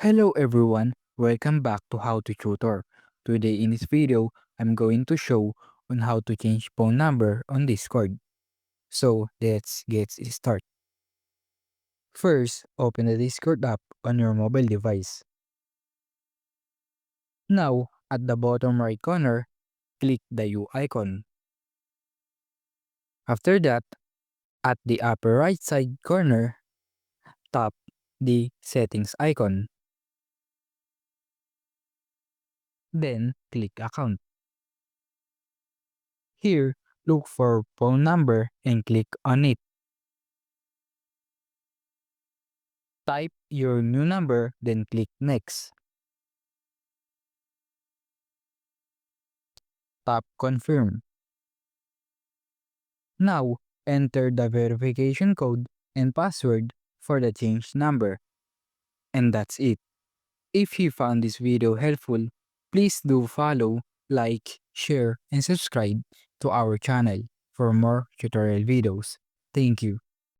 Hello everyone, welcome back to How to Tutor. Today in this video, I'm going to show on how to change phone number on Discord. So let's get started. First, open the Discord app on your mobile device. Now, at the bottom right corner, click the U icon. After that, at the upper right side corner, tap the settings icon. Then click account. Here, look for phone number and click on it. Type your new number, then click Next. Tap Confirm. Now, enter the verification code and password for the changed number. And that's it. If you found this video helpful, please do follow, like, share, and subscribe to our channel for more tutorial videos. Thank you.